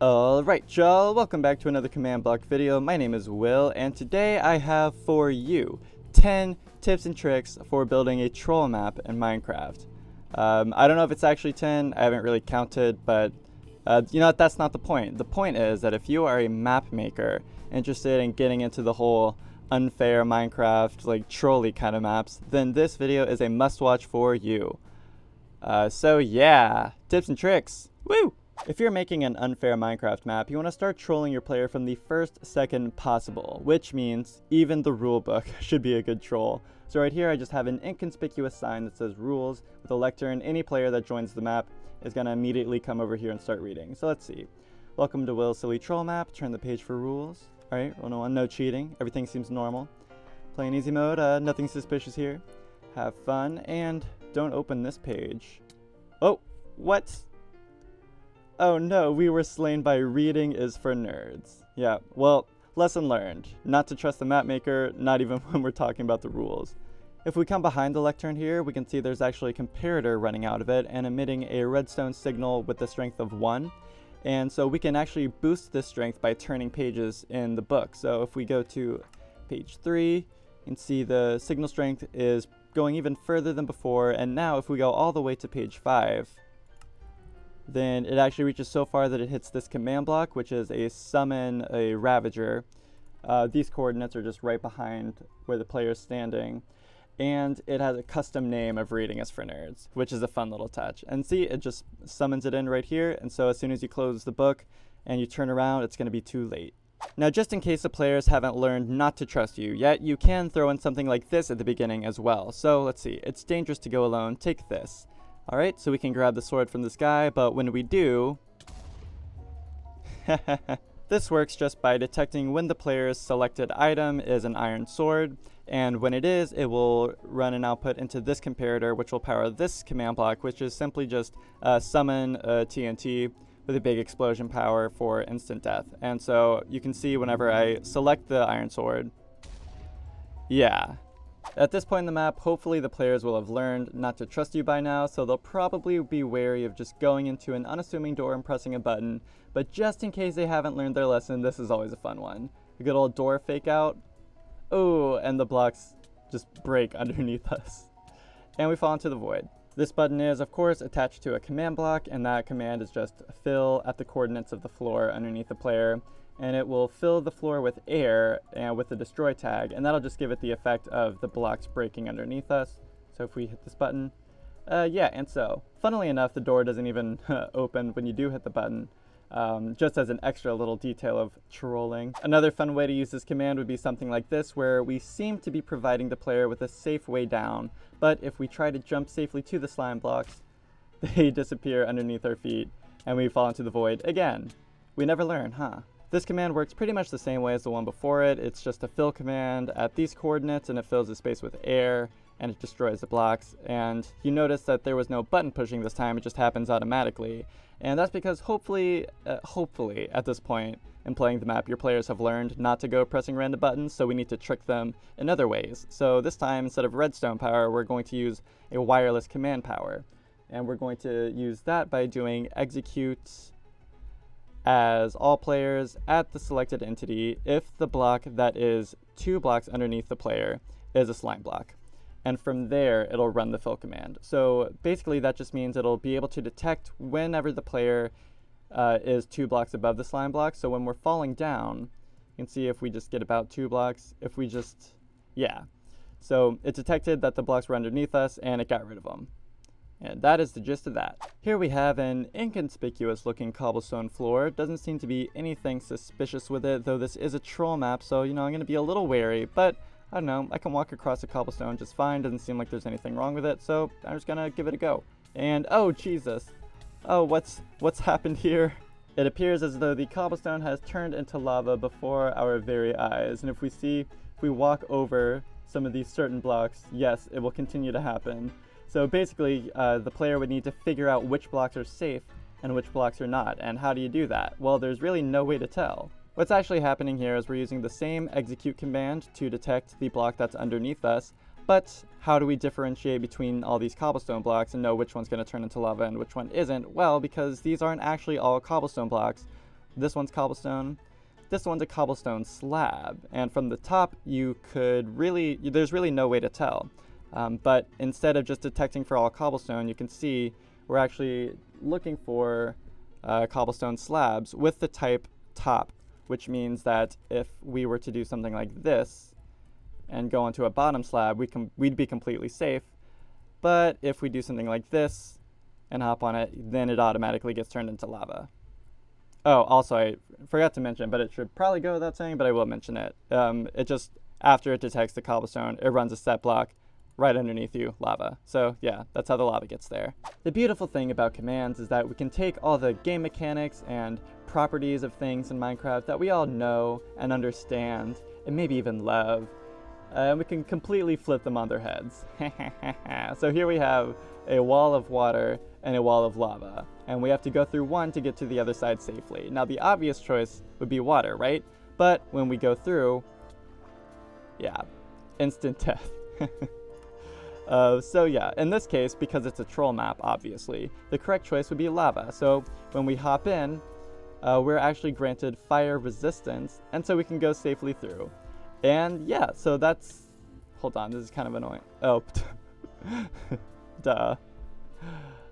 Alright y'all, welcome back to another command block video. My name is Will, and today I have for you 10 tips and tricks for building a troll map in Minecraft. I don't know if it's actually 10, I haven't really counted, but you know what, that's not the point. The point is that if you are a map maker interested in getting into the whole unfair Minecraft, like trolly kind of maps, then this video is a must-watch for you. So yeah, tips and tricks. Woo! If you're making an unfair Minecraft map, you want to start trolling your player from the first second possible, which means even the rulebook should be a good troll. So right here I just have an inconspicuous sign that says rules with a lectern. Any player that joins the map is going to immediately come over here and start reading. So let's see. Welcome to Will's Silly Troll Map. Turn the page for rules. Alright, rule no one, no cheating. Everything seems normal. Playing easy mode, nothing suspicious here. Have fun, and don't open this page. Oh, what? Oh no, we were slain by reading is for nerds. Yeah, well, lesson learned. Not to trust the map maker, not even when we're talking about the rules. If we come behind the lectern here, we can see there's actually a comparator running out of it and emitting a redstone signal with the strength of 1. And so we can actually boost this strength by turning pages in the book. So if we go to page 3, you can see the signal strength is going even further than before. And now if we go all the way to page 5, then it actually reaches so far that it hits this command block, which is a summon a Ravager. These coordinates are just right behind where the player is standing. And it has a custom name of reading is for nerds, which is a fun little touch. And see, it just summons it in right here. And so as soon as you close the book and you turn around, it's going to be too late. Now, just in case the players haven't learned not to trust you yet, you can throw in something like this at the beginning as well. So let's see, it's dangerous to go alone. Take this. Alright, so we can grab the sword from this guy, but when we do, this works just by detecting when the player's selected item is an iron sword, and when it is, it will run an output into this comparator, which will power this command block, which is simply just summon a TNT with a big explosion power for instant death. And so you can see whenever I select the iron sword, yeah. At this point in the map, hopefully the players will have learned not to trust you by now, so they'll probably be wary of just going into an unassuming door and pressing a button. But just in case they haven't learned their lesson, this is always a fun one. A good old door fake out. Oh, and the blocks just break underneath us. And we fall into the void. This button is, of course, attached to a command block, and that command is just fill at the coordinates of the floor underneath the player. And it will fill the floor with air and with the destroy tag, and that'll just give it the effect of the blocks breaking underneath us. So if we hit this button, yeah, and so funnily enough, the door doesn't even open when you do hit the button, just as an extra little detail of trolling. Another fun way to use this command would be something like this, where we seem to be providing the player with a safe way down, but if we try to jump safely to the slime blocks, they disappear underneath our feet and we fall into the void again. We never learn, huh? This command works pretty much the same way as the one before it. It's just a fill command at these coordinates, and it fills the space with air, and it destroys the blocks. And you notice that there was no button pushing this time, it just happens automatically. And that's because hopefully at this point in playing the map, your players have learned not to go pressing random buttons, so we need to trick them in other ways. So this time, instead of redstone power, we're going to use a wireless command power. And we're going to use that by doing execute as all players at the selected entity if the block that is 2 blocks underneath the player is a slime block. And from there, it'll run the fill command. So basically that just means it'll be able to detect whenever the player is 2 blocks above the slime block. So when we're falling down, you can see if we just get about 2 blocks, if we just, yeah. So it detected that the blocks were underneath us and it got rid of them. And that is the gist of that. Here we have an inconspicuous looking cobblestone floor. Doesn't seem to be anything suspicious with it, though this is a troll map, so you know, I'm going to be a little wary, but I don't know, I can walk across the cobblestone just fine. Doesn't seem like there's anything wrong with it, so I'm just going to give it a go. And oh Jesus, oh what's happened here? It appears as though the cobblestone has turned into lava before our very eyes, and if we walk over some of these certain blocks, yes, it will continue to happen. So basically, the player would need to figure out which blocks are safe and which blocks are not. And how do you do that? Well, there's really no way to tell. What's actually happening here is we're using the same execute command to detect the block that's underneath us, but how do we differentiate between all these cobblestone blocks and know which one's going to turn into lava and which one isn't? Well, because these aren't actually all cobblestone blocks. this one's cobblestone, this one's a cobblestone slab. And from the top, you could really, there's really no way to tell. But instead of just detecting for all cobblestone, you can see we're actually looking for cobblestone slabs with the type top, which means that if we were to do something like this and go onto a bottom slab, we'd be completely safe. But if we do something like this and hop on it, then it automatically gets turned into lava. Oh, also, I forgot to mention, but it should probably go without saying, but I will mention it. It just, after it detects the cobblestone, it runs a set block right underneath you, lava. So yeah, that's how the lava gets there. The beautiful thing about commands is that we can take all the game mechanics and properties of things in Minecraft that we all know and understand and maybe even love, and we can completely flip them on their heads. So here we have a wall of water and a wall of lava, and we have to go through one to get to the other side safely. Now the obvious choice would be water, right? But when we go through, yeah, instant death. So yeah, in this case, because it's a troll map, obviously, the correct choice would be lava. So when we hop in, we're actually granted fire resistance, and so we can go safely through. And yeah, so that's, hold on, this is kind of annoying. Oh, duh.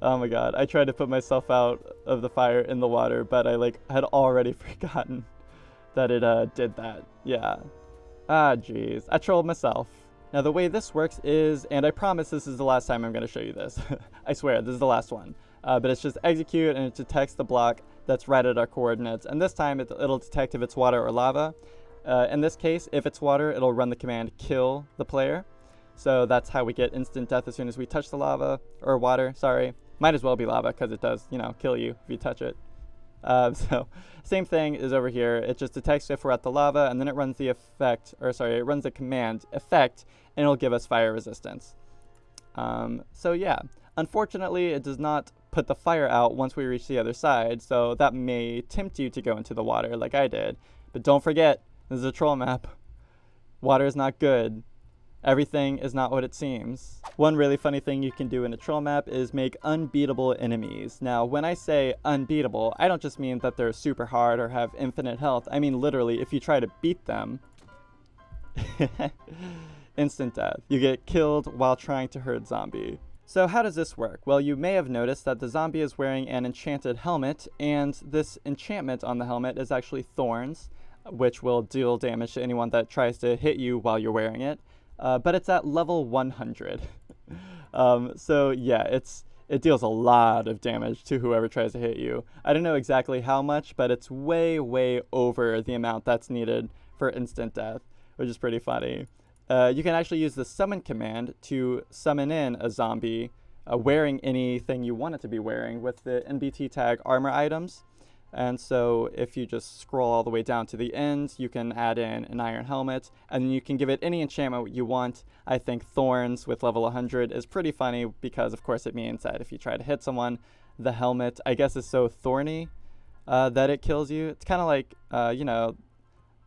Oh my god, I tried to put myself out of the fire in the water, but I had already forgotten that it did that. Yeah. Ah, jeez, I trolled myself. Now the way this works is, and I promise this is the last time I'm going to show you this. I swear, this is the last one. But it's just execute, and it detects the block that's right at our coordinates. And this time it'll detect if it's water or lava. In this case, if it's water, it'll run the command kill the player. So that's how we get instant death as soon as we touch the lava, or water, sorry. Might as well be lava because it does, kill you if you touch it. So same thing is over here. It just detects if we're at the lava, and then it runs the it runs the command effect, and it'll give us fire resistance. So yeah, unfortunately, it does not put the fire out once we reach the other side, so that may tempt you to go into the water like I did. But don't forget, this is a troll map. Water is not good. Everything is not what it seems. One really funny thing you can do in a troll map is make unbeatable enemies. Now, when I say unbeatable, I don't just mean that they're super hard or have infinite health. I mean literally, if you try to beat them, instant death. You get killed while trying to herd zombie. So how does this work? Well, you may have noticed that the zombie is wearing an enchanted helmet, and this enchantment on the helmet is actually thorns, which will deal damage to anyone that tries to hit you while you're wearing it. But it's at level 100. So yeah, it deals a lot of damage to whoever tries to hit you. I don't know exactly how much, but it's way, way over the amount that's needed for instant death, which is pretty funny. You can actually use the summon command to summon in a zombie wearing anything you want it to be wearing with the NBT tag armor items. And so if you just scroll all the way down to the end, you can add in an iron helmet, and then you can give it any enchantment you want. I think thorns with level 100 is pretty funny because, of course, it means that if you try to hit someone, the helmet, I guess, is so thorny that it kills you. It's kind of like,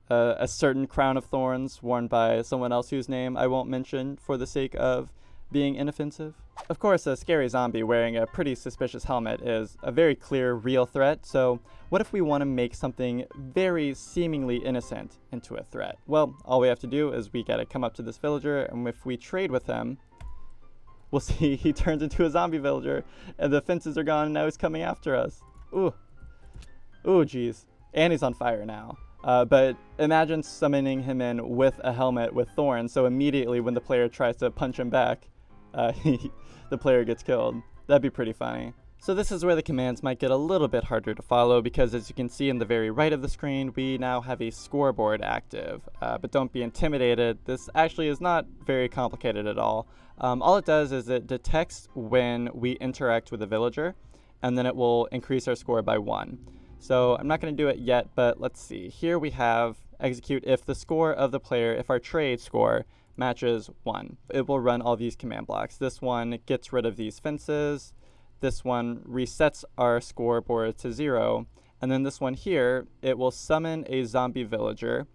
a certain crown of thorns worn by someone else whose name I won't mention for the sake of being inoffensive. Of course, a scary zombie wearing a pretty suspicious helmet is a very clear, real threat, so what if we want to make something very seemingly innocent into a threat? Well, all we have to do is we gotta come up to this villager, and if we trade with him, we'll see he turns into a zombie villager, and the fences are gone, and now he's coming after us. Ooh, jeez. And he's on fire now. But imagine summoning him in with a helmet with thorns, so immediately when the player tries to punch him back, the player gets killed. That'd be pretty funny. So this is where the commands might get a little bit harder to follow, because as you can see in the very right of the screen, we now have a scoreboard active. But don't be intimidated, this actually is not very complicated at all. All it does is it detects when we interact with a villager, and then it will increase our score by 1. So I'm not going to do it yet, but let's see. Here we have execute if the score of the player, if our trade score matches 1. It will run all these command blocks. This one gets rid of these fences. This one resets our scoreboard to 0. And then this one here, it will summon a zombie villager,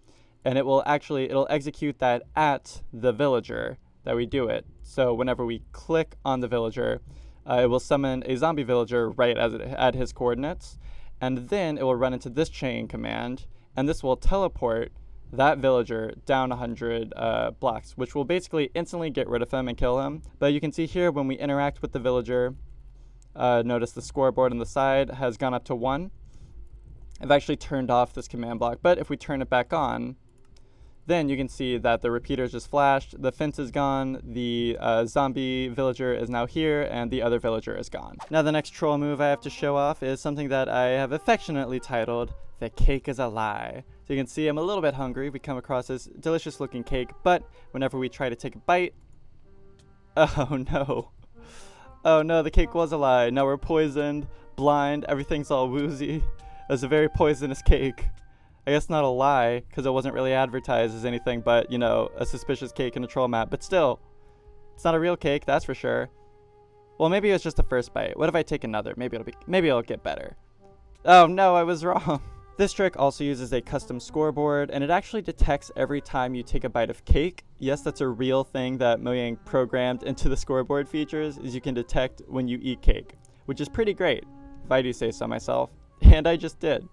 and it'll execute that at the villager that we do it. So whenever we click on the villager, it will summon a zombie villager right at his coordinates. and then it will run into this chain command, and this will teleport that villager down 100 blocks, which will basically instantly get rid of him and kill him. But you can see here when we interact with the villager, notice the scoreboard on the side has gone up to 1. I've actually turned off this command block, but if we turn it back on, then you can see that the repeaters just flashed, the fence is gone, the zombie villager is now here, and the other villager is gone. Now the next troll move I have to show off is something that I have affectionately titled, "The Cake is a Lie." So you can see I'm a little bit hungry. We come across this delicious looking cake, but whenever we try to take a bite, oh no. Oh no, the cake was a lie. Now we're poisoned, blind, everything's all woozy. It was a very poisonous cake. I guess not a lie, because it wasn't really advertised as anything but, you know, a suspicious cake in a troll map. But still, it's not a real cake, that's for sure. Well, maybe it was just the first bite. What if I take another? Maybe it'll get better. Oh no, I was wrong. This trick also uses a custom scoreboard, and it actually detects every time you take a bite of cake. Yes, that's a real thing that Mojang programmed into the scoreboard features, is you can detect when you eat cake, which is pretty great, if I do say so myself. And I just did.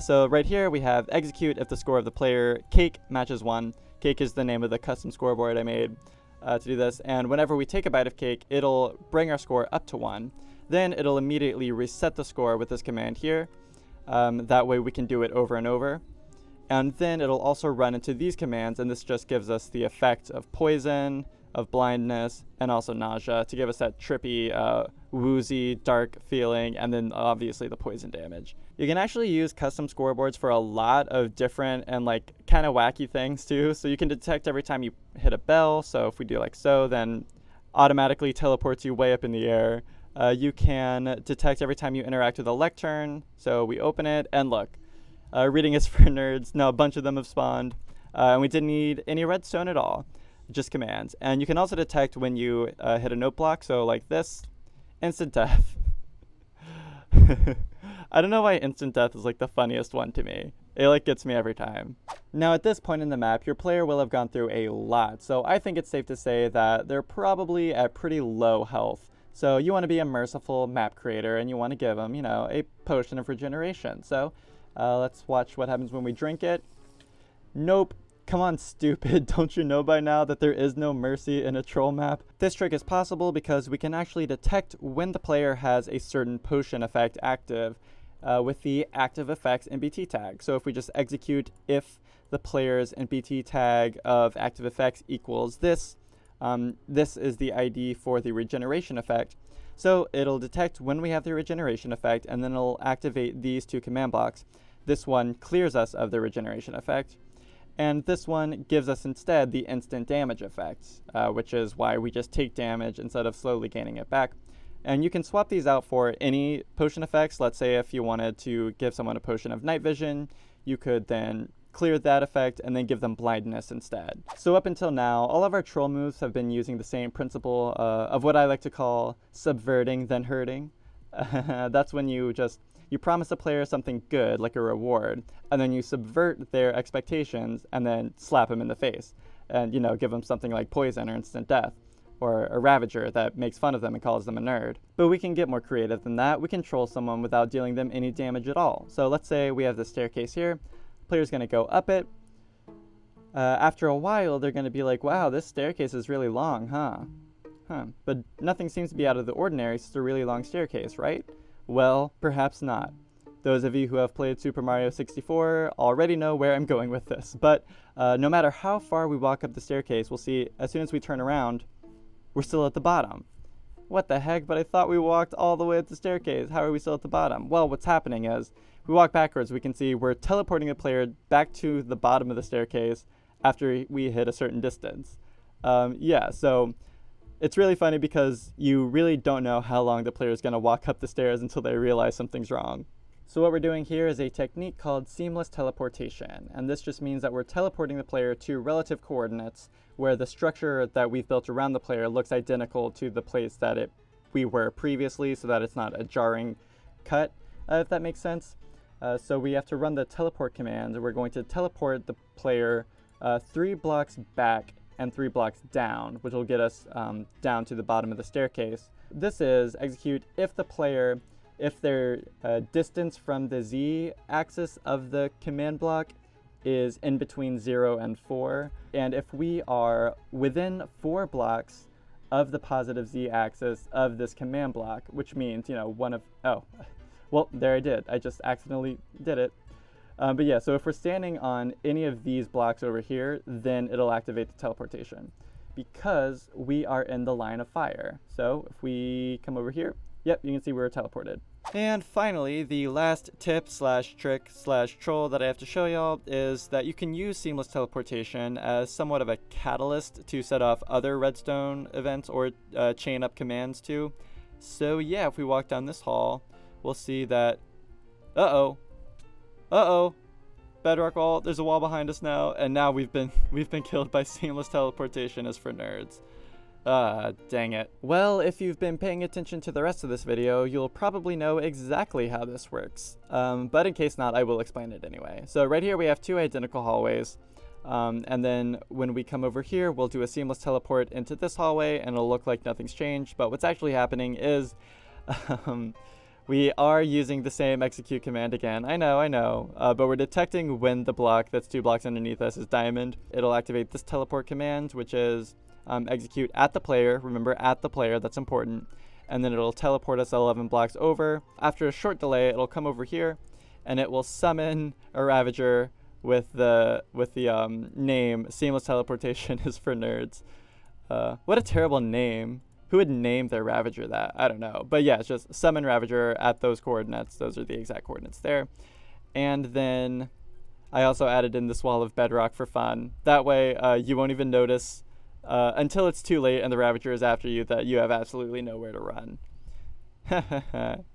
So right here we have execute if the score of the player cake matches 1. Cake is the name of the custom scoreboard I made to do this. And whenever we take a bite of cake, it'll bring our score up to 1. Then it'll immediately reset the score with this command here. That way we can do it over and over. And then it'll also run into these commands, and this just gives us the effect of poison, of blindness, and also nausea to give us that trippy, woozy, dark feeling, and then obviously the poison damage. You can actually use custom scoreboards for a lot of different and like kind of wacky things too. So you can detect every time you hit a bell. So if we do like so, then automatically teleports you way up in the air. You can detect every time you interact with a lectern. So we open it and look, reading is for nerds. No, a bunch of them have spawned. And we didn't need any redstone at all, just commands. And you can also detect when you hit a note block. So like this, instant death. I don't know why instant death is like the funniest one to me. It like gets me every time. Now at this point in the map, your player will have gone through a lot. So I think it's safe to say that they're probably at pretty low health. So you want to be a merciful map creator, and you want to give them, you know, a potion of regeneration. So let's watch what happens when we drink it. Nope. Come on, stupid. Don't you know by now that there is no mercy in a troll map? This trick is possible because we can actually detect when the player has a certain potion effect active with the active effects NBT tag. So if we just execute if the player's NBT tag of active effects equals this, this is the ID for the regeneration effect. So it'll detect when we have the regeneration effect, and then it'll activate these two command blocks. This one clears us of the regeneration effect, and this one gives us instead the instant damage effect, which is why we just take damage instead of slowly gaining it back. And you can swap these out for any potion effects. Let's say if you wanted to give someone a potion of night vision, you could then clear that effect and then give them blindness instead. So up until now, all of our troll moves have been using the same principle of what I like to call subverting then hurting. That's when you promise a player something good, like a reward, and then you subvert their expectations and then slap them in the face and, you know, give them something like poison or instant death, or a ravager that makes fun of them and calls them a nerd. But we can get more creative than that. We can troll someone without dealing them any damage at all. So let's say we have the staircase here. Player's going to go up it. After a while, they're going to be like, wow, this staircase is really long, huh? But nothing seems to be out of the ordinary. It's a really long staircase, right? Well, perhaps not. Those of you who have played Super Mario 64 already know where I'm going with this. But no matter how far we walk up the staircase, we'll see as soon as we turn around, we're still at the bottom. What the heck? But I thought we walked all the way up the staircase. How are we still at the bottom? Well, what's happening is we walk backwards. We can see we're teleporting the player back to the bottom of the staircase after we hit a certain distance. Yeah, so it's really funny because you really don't know how long the player is going to walk up the stairs until they realize something's wrong. So what we're doing here is a technique called seamless teleportation, and this just means that we're teleporting the player to relative coordinates where the structure that we've built around the player looks identical to the place that we were previously, so that it's not a jarring cut, if that makes sense. So we have to run the teleport command. We're going to teleport the player 3 blocks back and 3 blocks down, which will get us down to the bottom of the staircase. This is execute if the player if their distance from the Z axis of the command block is in between 0 and 4. And if we are within 4 blocks of the positive Z axis of this command block, which means, one of, well, there I did. I just accidentally did it. But yeah, so if we're standing on any of these blocks over here, then it'll activate the teleportation because we are in the line of fire. So if we come over here, yep, you can see we're teleported. And finally, the last tip / trick / troll that I have to show y'all is that you can use seamless teleportation as somewhat of a catalyst to set off other redstone events or chain up commands to. So yeah, if we walk down this hall, we'll see that, bedrock wall, there's a wall behind us now, and now we've been killed by seamless teleportation as for nerds. Dang it. Well, if you've been paying attention to the rest of this video, you'll probably know exactly how this works. But in case not, I will explain it anyway. So right here we have 2 identical hallways. And then when we come over here, we'll do a seamless teleport into this hallway and it'll look like nothing's changed. But what's actually happening is we are using the same execute command again. I know. But we're detecting when the block that's 2 blocks underneath us is diamond. It'll activate this teleport command, which is execute at the player. Remember, at the player, that's important. And then it'll teleport us 11 blocks over. After a short delay, it'll come over here and it will summon a Ravager with the name Seamless Teleportation is for nerds. What a terrible name. Who would name their Ravager that? I don't know. But yeah, it's just summon Ravager at those coordinates. Those are the exact coordinates there. And then I also added in this wall of bedrock for fun. That way you won't even notice until it's too late and the Ravager is after you that you have absolutely nowhere to run.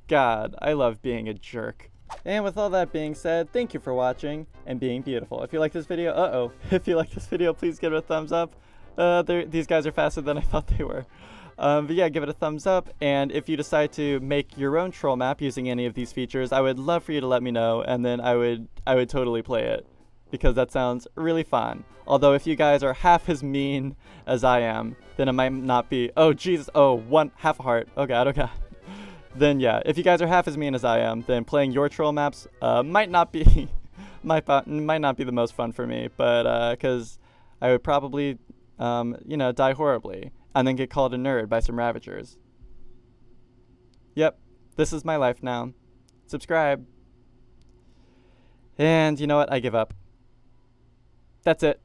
God, I love being a jerk. And with all that being said, thank you for watching and being beautiful. If you like this video, if you like this video, please give it a thumbs up. These guys are faster than I thought they were. But yeah, give it a thumbs up, and if you decide to make your own troll map using any of these features, I would love for you to let me know, and then I would totally play it, because that sounds really fun. Although if you guys are half as mean as I am, then it might not be, oh Jesus, half a heart, oh god. Then yeah, if you guys are half as mean as I am, then playing your troll maps might not be the most fun for me, but because I would probably die horribly and then get called a nerd by some Ravagers. Yep, this is my life now. Subscribe. And you know what? I give up. That's it.